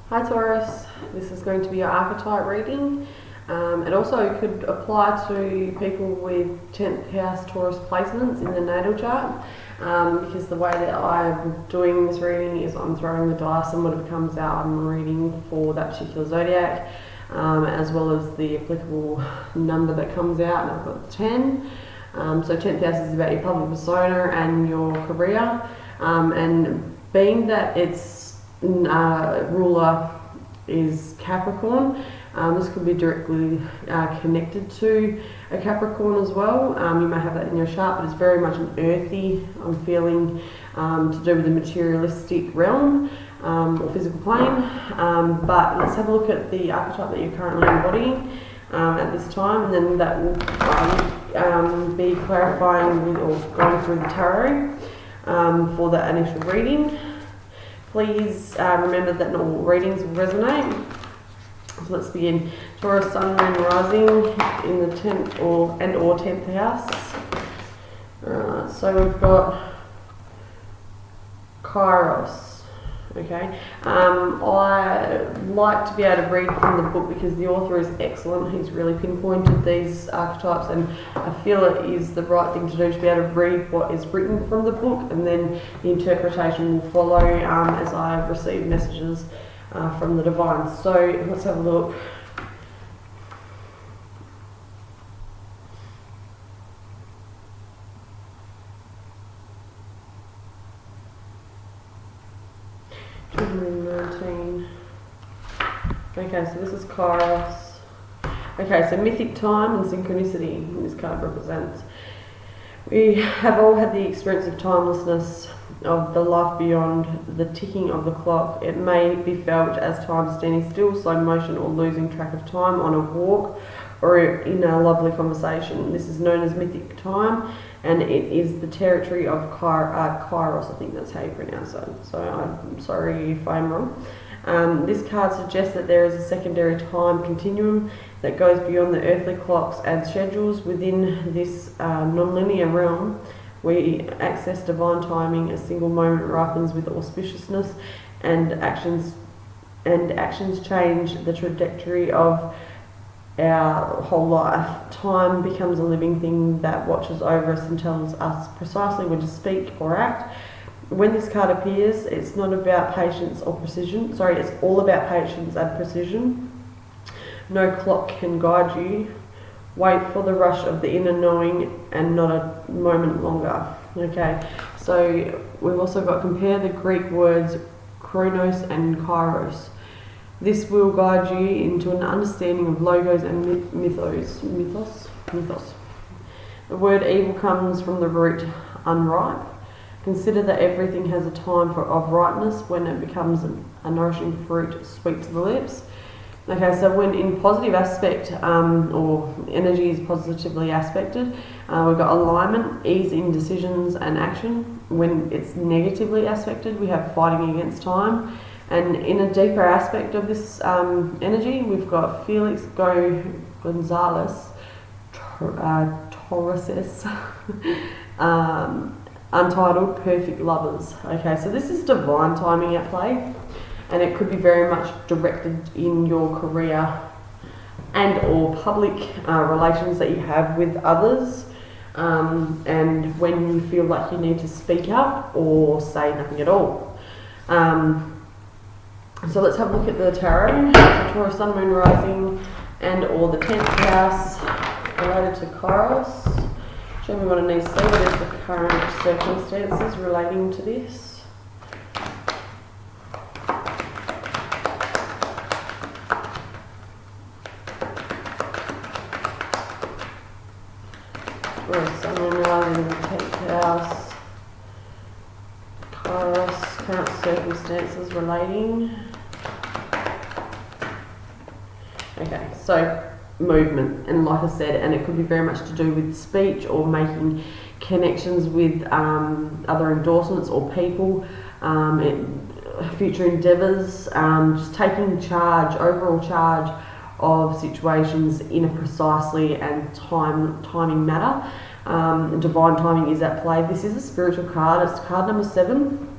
Hi Taurus, this is going to be your archetype reading. It also could apply to people with 10th house Taurus placements in the natal chart, because the way that I'm doing this reading is I'm throwing the dice and whatever comes out I'm reading for that particular zodiac, as well as the applicable number that comes out, and I've got 10. So 10th house is about your public persona and your career, and being that its ruler is Capricorn, this could be directly connected to a Capricorn as well. You may have that in your chart, but it's very much an earthy, I'm feeling, to do with the materialistic realm or physical plane. But let's have a look at the archetype that you're currently embodying at this time, and then that will be clarifying with, or going through the tarot for that initial reading. Please remember that not all readings will resonate. So let's begin. Taurus Sun, Moon, Rising in the 10th or 10th house. So we've got Kairos. Okay, I like to be able to read from the book because the author is excellent. He's really pinpointed these archetypes, and I feel it is the right thing to do to be able to read what is written from the book, and then the interpretation will follow as I receive messages from the divine. So let's have a look. Okay, so this is Kairos. Okay, so mythic time and synchronicity this card represents. We have all had the experience of timelessness, of the life beyond, the ticking of the clock. It may be felt as time standing still, slow motion, or losing track of time on a walk or in a lovely conversation. This is known as mythic time, and it is the territory of Kairos. I think that's how you pronounce it. So I'm sorry if I'm wrong. This card suggests that there is a secondary time continuum that goes beyond the earthly clocks and schedules. Within this non-linear realm, we access divine timing. A single moment ripens with auspiciousness, and actions change the trajectory of our whole life. Time becomes a living thing that watches over us and tells us precisely when to speak or act. When this card appears, it's not about patience or precision. It's all about patience and precision. No clock can guide you. Wait for the rush of the inner knowing and not a moment longer. Okay, so we've also got compare the Greek words chronos and kairos. This will guide you into an understanding of logos and mythos. The word evil comes from the root unripe. Consider that everything has a time of ripeness when it becomes a nourishing fruit, sweet to the lips. Okay, so when in positive aspect, or energy is positively aspected, we've got alignment, ease in decisions and action. When it's negatively aspected, we have fighting against time. And in a deeper aspect of this energy, we've got Felix Gonzalez, Taurus, Untitled Perfect Lovers. Okay, so this is divine timing at play, and it could be very much directed in your career and or public relations that you have with others, and when you feel like you need to speak up or say nothing at all. So let's have a look at the tarot. So Taurus Sun, Moon, Rising, and or the 10th house related to Kairos. Show me what I need to see. What is the current circumstances relating to this? Taurus Sun, Moon, Rising, the 10th house. Kairos, current circumstances relating. Okay, so movement, and like I said, and it could be very much to do with speech or making connections with other endorsements or people, future endeavours, just taking charge, overall charge of situations in a precisely and timing manner. Divine timing is at play. This is a spiritual card. It's card number 7,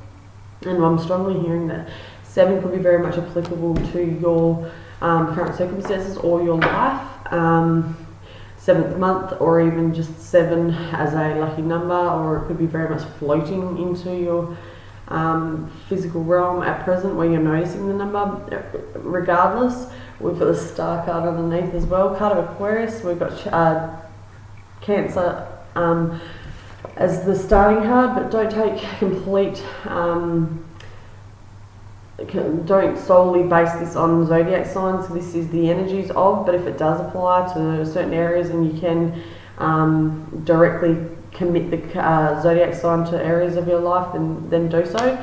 and I'm strongly hearing that 7 could be very much applicable to your current circumstances or your life. 7th month, or even just 7 as a lucky number, or it could be very much floating into your physical realm at present where you're noticing the number. Regardless, we've got the star card underneath as well, card of Aquarius. We've got Cancer as the starting card, but don't take complete, don't solely base this on zodiac signs. This is the energies of, but if it does apply to certain areas and you can directly commit the zodiac sign to areas of your life, then do so.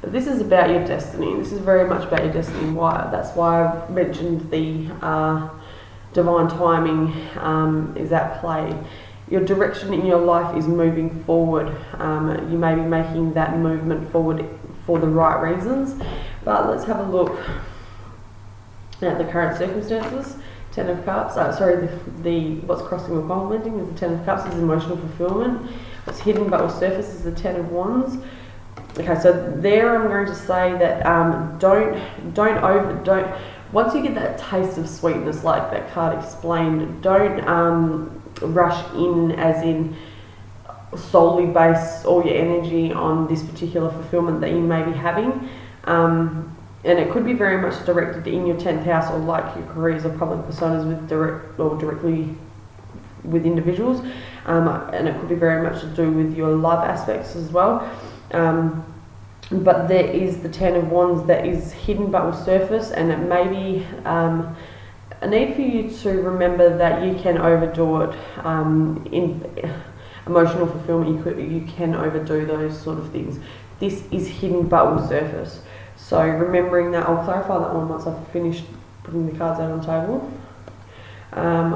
But this is about your destiny. This is very much about your destiny. That's why I mentioned the divine timing is at play. Your direction in your life is moving forward. You may be making that movement forward for the right reasons. But let's have a look at the current circumstances. 10 of Cups. The what's crossing or complementing is the 10 of Cups, is emotional fulfillment. What's hidden but will surface is the 10 of Wands. Okay, so there I'm going to say that don't once you get that taste of sweetness, like that card explained, don't rush in, as in solely base all your energy on this particular fulfillment that you may be having. And it could be very much directed in your 10th house, or like your careers or public personas with directly with individuals. And it could be very much to do with your love aspects as well. But there is the 10 of Wands that is hidden but will surface, and it may be a need for you to remember that you can overdo it. In emotional fulfillment, you can overdo those sort of things. This is hidden but will surface. So remembering that, I'll clarify that one once I've finished putting the cards out on the table.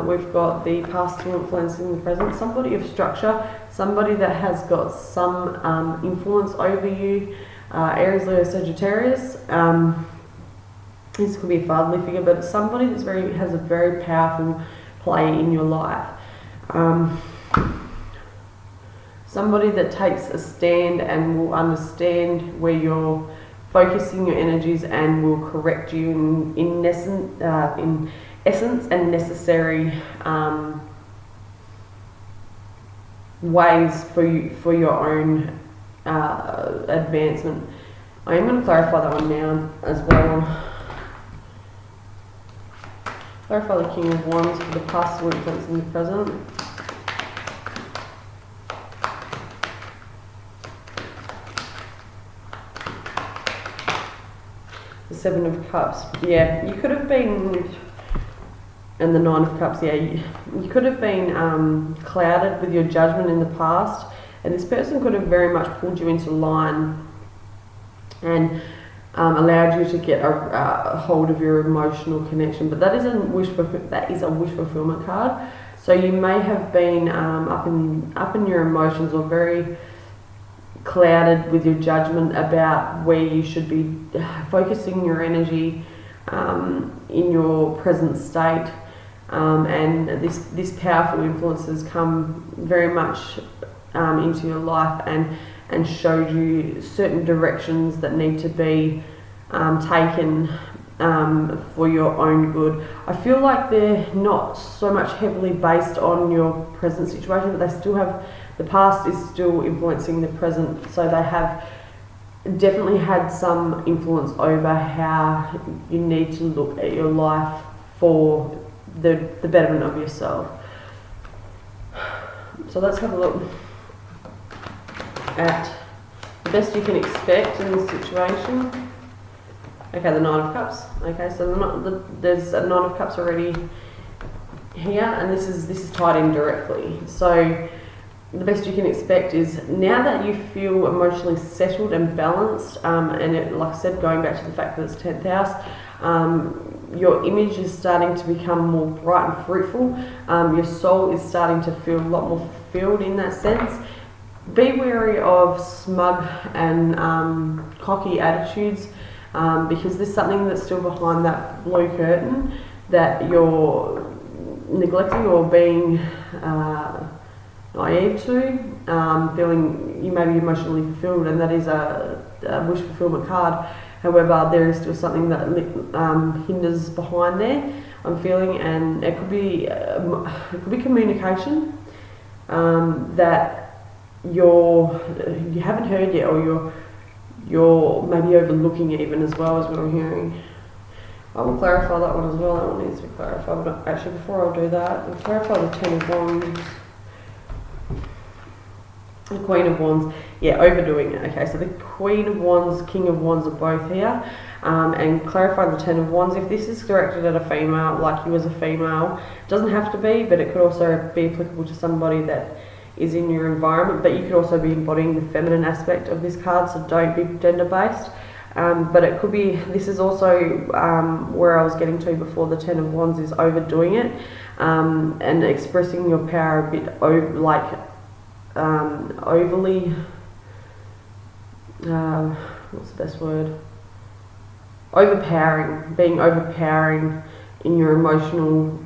We've got the past to influencing the present. Somebody of structure, somebody that has got some influence over you. Aries, Leo, Sagittarius. This could be a fatherly figure, but somebody that's has a very powerful play in your life. Somebody that takes a stand and will understand where you're focusing your energies and will correct you in essence and necessary ways for your own advancement. I am going to clarify that one now as well. Clarify the King of Wands for the past, influence in the present. The 7 of Cups. Yeah, you could have been, and the 9 of Cups. Yeah, you could have been clouded with your judgment in the past, and this person could have very much pulled you into line and allowed you to get a hold of your emotional connection. But that is a wish fulfillment card. So you may have been up in your emotions, or very clouded with your judgment about where you should be focusing your energy in your present state. And this powerful influence has come very much into your life and showed you certain directions that need to be taken for your own good. I feel like they're not so much heavily based on your present situation, but they still have, the past is still influencing the present, so they have definitely had some influence over how you need to look at your life for the betterment of yourself. So let's have a look at the best you can expect in this situation. Okay, the 9 of Cups. Okay, so there's a 9 of Cups already here, and this is tied in directly. So the best you can expect is, now that you feel emotionally settled and balanced, and like I said, going back to the fact that it's 10th house, your image is starting to become more bright and fruitful. Your soul is starting to feel a lot more fulfilled in that sense. Be wary of smug and cocky attitudes, because there's something that's still behind that blue curtain that you're neglecting or being naive to, feeling you may be emotionally fulfilled, and that is a wish fulfillment card. However, there is still something that hinders behind there, I'm feeling, and it could be communication that you haven't heard yet, or you're maybe overlooking it even, as well as what I'm hearing. I will clarify that one as well. That one needs to be clarified. But actually, before I do that, I'll clarify the 10 of Wands. The Queen of Wands, yeah, overdoing it. Okay, so the Queen of Wands, King of Wands are both here. And clarify the 10 of Wands. If this is directed at a female, like you as a female, it doesn't have to be, but it could also be applicable to somebody that is in your environment. But you could also be embodying the feminine aspect of this card, so don't be gender-based. But it could be, this is also where I was getting to before the 10 of Wands, is overdoing it and expressing your power a bit overly, what's the best word? Being overpowering in your emotional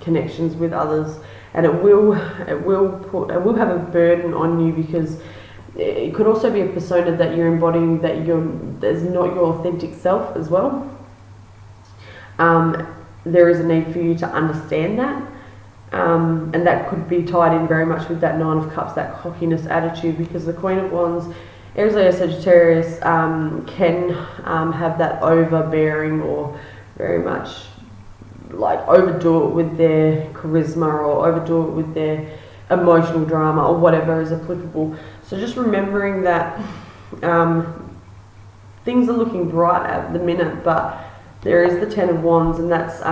connections with others, and it will have a burden on you, because it could also be a persona that you're embodying that is not your authentic self as well. There is a need for you to understand that, and that could be tied in very much with that 9 of Cups, that cockiness attitude, because the Queen of Wands, Aries, Leo, Sagittarius, can have that overbearing, or very much like overdo it with their charisma, or overdo it with their emotional drama, or whatever is applicable. So just remembering that things are looking bright at the minute, but there is the 10 of Wands, and that's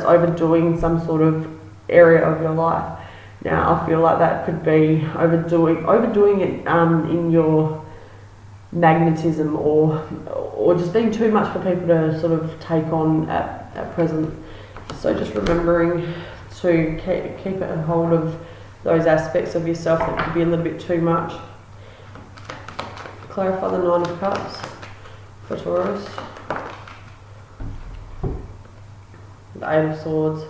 overdoing some sort of area of your life. Now, I feel like that could be overdoing it in your magnetism, or just being too much for people to sort of take on at present. So just remembering to keep a hold of those aspects of yourself that could be a little bit too much. Clarify the 9 of Cups for Taurus. The 8 of Swords.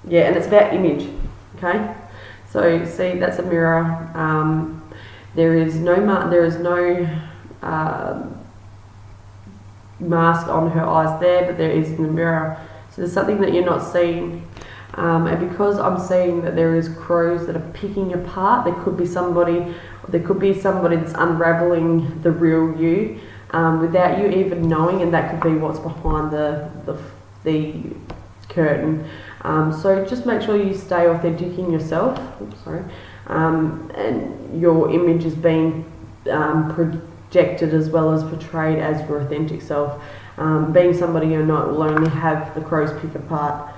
Yeah, and it's about image. Okay, so see, that's a mirror. There is no mask on her eyes there, but there is in the mirror. So there's something that you're not seeing. And because I'm seeing that there is crows that are picking apart, there could be somebody that's unraveling the real you without you even knowing, and that could be what's behind the curtain. So just make sure you stay authentic in yourself. And your image is being projected as well as portrayed as your authentic self. Being somebody you're not will only have the crows pick apart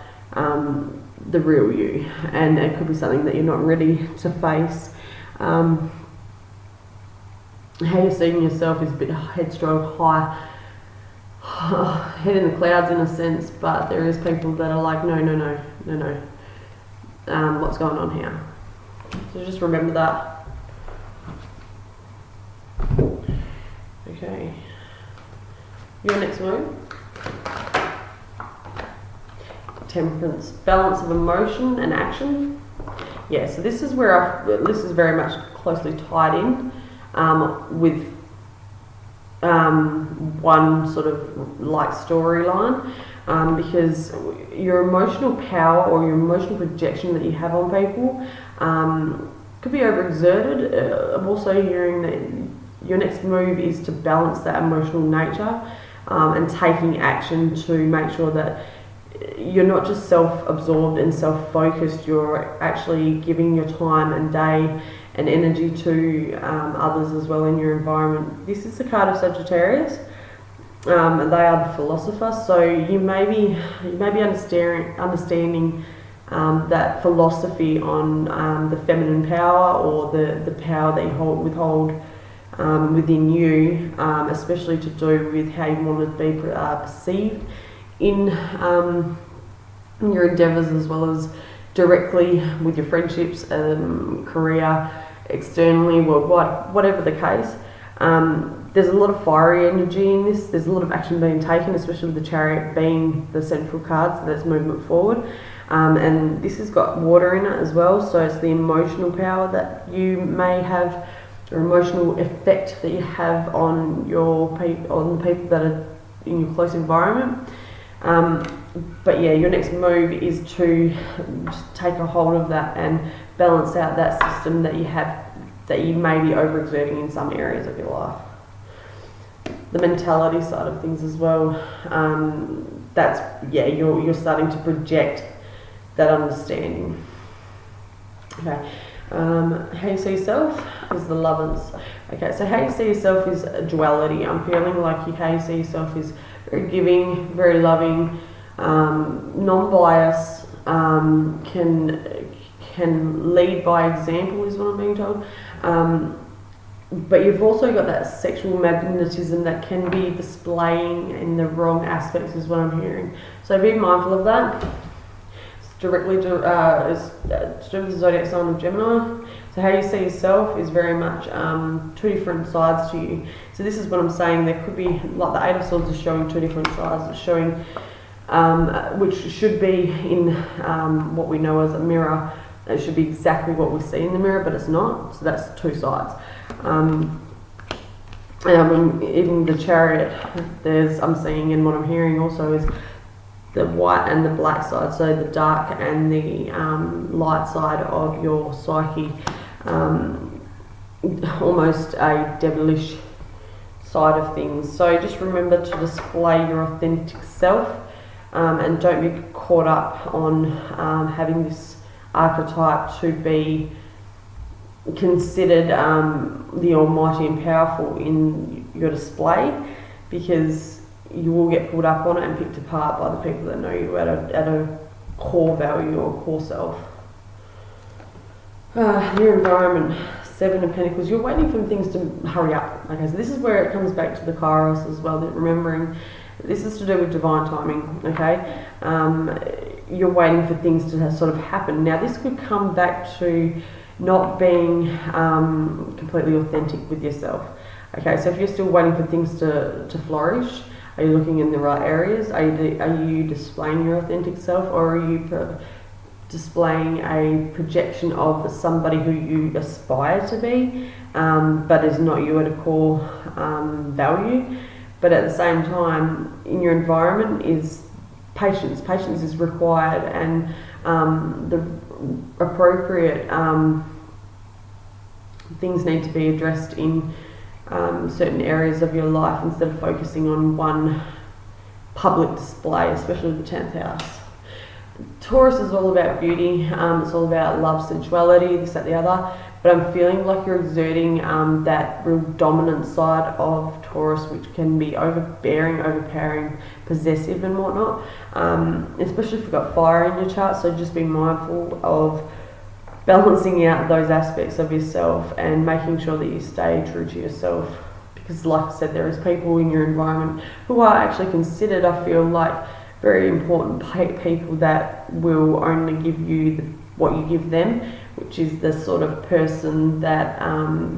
the real you, and it could be something that you're not ready to face. How you're seeing yourself is a bit headstrong, high, head in the clouds in a sense, but there is people that are like, no, what's going on here? So just remember that. Okay, your next move. Temperance, balance of emotion and action. Yeah, so this is where this is very much closely tied in with one sort of like storyline, because your emotional power or your emotional projection that you have on people could be overexerted. I'm also hearing that your next move is to balance that emotional nature and taking action to make sure that you're not just self-absorbed and self-focused, you're actually giving your time and day and energy to others as well in your environment. This is the card of Sagittarius, and they are the philosopher, so you may be understanding that philosophy on the feminine power, or the power that you withhold within you, especially to do with how you want to be perceived in your endeavours, as well as directly with your friendships, career, externally, worldwide, whatever the case. There's a lot of fiery energy in this. There's a lot of action being taken, especially with the Chariot being the central card, so that's movement forward. and this has got water in it as well, so it's the emotional power that you may have, or emotional effect that you have on the people that are in your close environment. But yeah, your next move is to just take a hold of that and balance out that system that you have, that you may be overexerting in some areas of your life. The mentality side of things as well, you're starting to project that understanding. Okay, how you see yourself is the Lovers. Okay, so how you see yourself is a duality. I'm feeling like how you see yourself is very giving, very loving, non-biased, can lead by example is what I'm being told. But you've also got that sexual magnetism that can be displaying in the wrong aspects is what I'm hearing. So be mindful of that. It's directly to do with the zodiac sign of Gemini. So how you see yourself is very much two different sides to you. So this is what I'm saying. There could be, like the Eight of Swords is showing two different sides. It's showing, which should be in what we know as a mirror. It should be exactly what we see in the mirror, but it's not. So that's two sides. Even the Chariot, I'm seeing, and what I'm hearing also is the white and the black side, so the dark and the light side of your psyche, almost a devilish side of things. So just remember to display your authentic self, and don't be caught up on having this archetype to be considered the almighty and powerful in your display, because you will get pulled up on it and picked apart by the people that know you at a core value or core self. Your environment, Seven of Pentacles, you're waiting for things to hurry up. Okay, so this is where it comes back to the Kairos as well, that remembering this is to do with divine timing, okay? You're waiting for things to sort of happen. Now this could come back to not being completely authentic with yourself. Okay, so if you're still waiting for things to flourish, are you looking in the right areas? Are you displaying your authentic self, or are you displaying a projection of somebody who you aspire to be, but is not you at a core value? But at the same time, in your environment is patience. Patience is required, and the appropriate things need to be addressed in certain areas of your life instead of focusing on one public display, especially the 10th house. Taurus is all about beauty, it's all about love, sensuality, this, that, the other, but I'm feeling like you're exerting that real dominant side of Taurus, which can be overbearing, overpowering, possessive and whatnot, especially if you've got fire in your chart, so just be mindful of balancing out those aspects of yourself and making sure that you stay true to yourself, because like I said, there is people in your environment who are actually considered, I feel like, very important people that will only give you what you give them, which is the sort of person that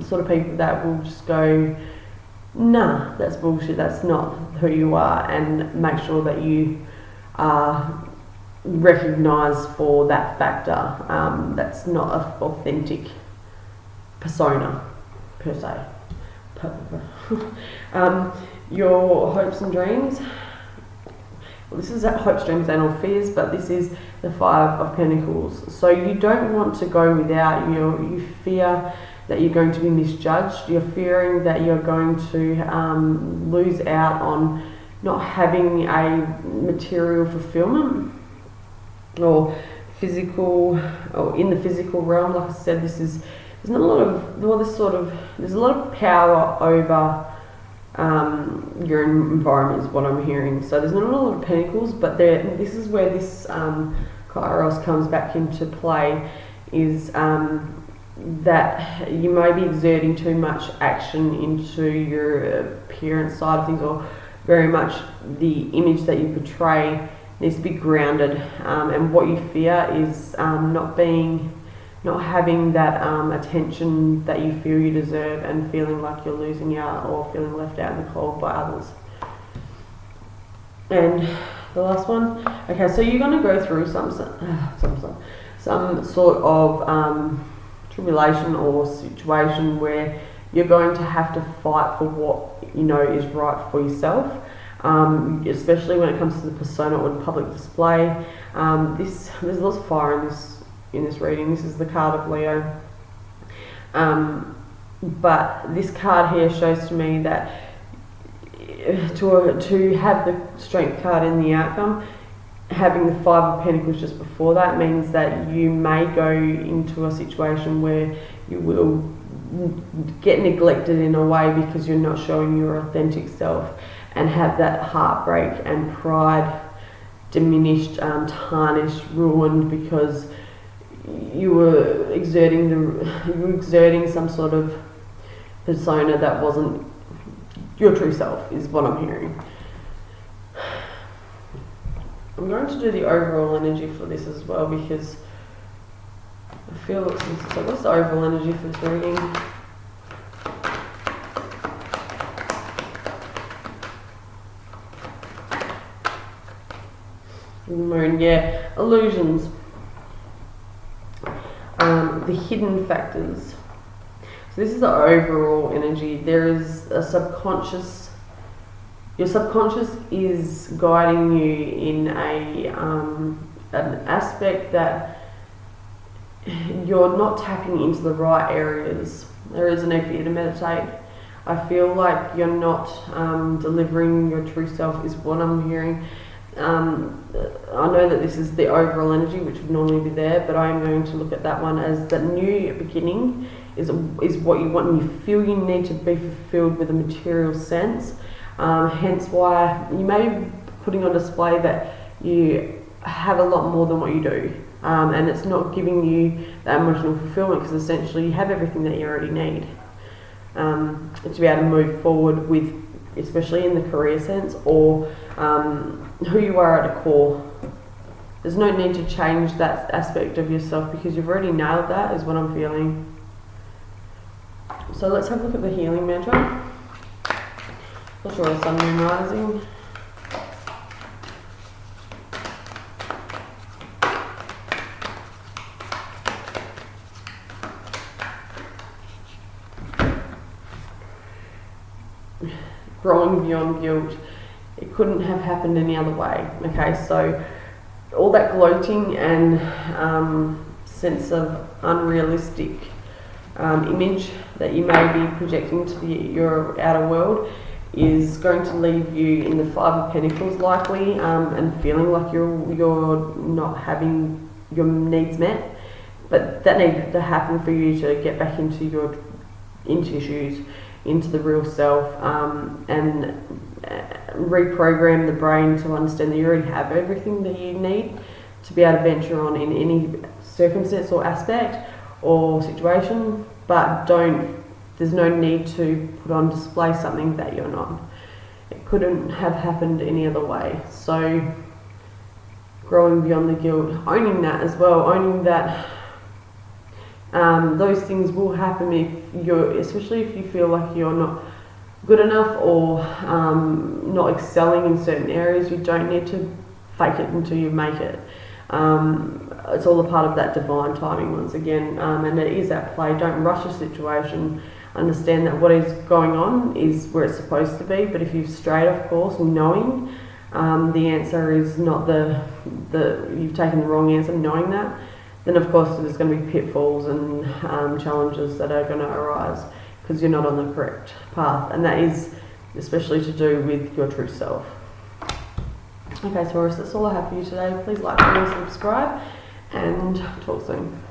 sort of people that will just go, nah, that's bullshit, that's not who you are, and make sure that you are recognised for that factor. That's not an authentic persona per se. Your hopes and dreams. Well, this is hopes, dreams and or fears, but this is the Five of Pentacles. So you don't want to go without. You fear that you're going to be misjudged. You're fearing that you're going to lose out on not having a material fulfillment or physical, or in the physical realm. Like I said, there's not a lot of, there's a lot of power over your environment is what I'm hearing. So there's not a lot of pentacles, but this is where this Kairos comes back into play, is that you may be exerting too much action into your appearance side of things, or very much the image that you portray needs to be grounded, and what you fear is not having that attention that you feel you deserve, and feeling like you're losing out or feeling left out in the cold by others. And The last one. Okay, so you're going to go through some sort of tribulation or situation where you're going to have to fight for what you know is right for yourself, especially when it comes to the persona or the public display. There's lots of fire in this reading. This is the card of Leo. But this card here shows to me that to have the strength card in the outcome, having the Five of Pentacles just before that means that you may go into a situation where you will get neglected in a way because you're not showing your authentic self, and have that heartbreak and pride diminished, tarnished, ruined because you were exerting some sort of persona that wasn't your true self, is what I'm hearing. I'm going to do the overall energy for this as well because I feel it's so. What's the overall energy for this reading? Moon, yeah, illusions. The hidden factors. So this is the overall energy. There is a subconscious. Your subconscious is guiding you in an aspect that you're not tapping into the right areas. There is a need for you to meditate. I feel like you're not delivering your true self, is what I'm hearing. I know that this is the overall energy, which would normally be there, but I'm going to look at that one as the new beginning is what you want, and you feel you need to be fulfilled with a material sense. Hence why you may be putting on display that you have a lot more than what you do, and it's not giving you that emotional fulfillment because essentially you have everything that you already need to be able to move forward with, especially in the career sense or who you are at a core. There's no need to change that aspect of yourself because you've already nailed that, is what I'm feeling. So let's have a look at the healing mantra. Not sure, Sun, Moon, Rising. Growing beyond guilt. It couldn't have happened any other way. Okay, so all that gloating and sense of unrealistic image that you may be projecting to your outer world is going to leave you in the Five of Pentacles likely, and feeling like you're not having your needs met. But that needed to happen for you to get back into your issues, into the real self, and reprogram the brain to understand that you already have everything that you need to be able to venture on in any circumstance or aspect or situation, but there's no need to put on display something that you're not. It couldn't have happened any other way. So growing beyond the guilt, owning that as well, owning that those things will happen especially if you feel like you're not good enough or not excelling in certain areas. You don't need to fake it until you make it. It's all a part of that divine timing once again, and it is at play. Don't rush a situation. Understand that what is going on is where it's supposed to be, but if you've strayed off course knowing the answer is not you've taken the wrong answer, knowing that, then of course there's going to be pitfalls and challenges that are going to arise because you're not on the correct path, and that is especially to do with your true self. Okay, Taurus, that's all I have for you today. Please like, comment, subscribe, and talk soon.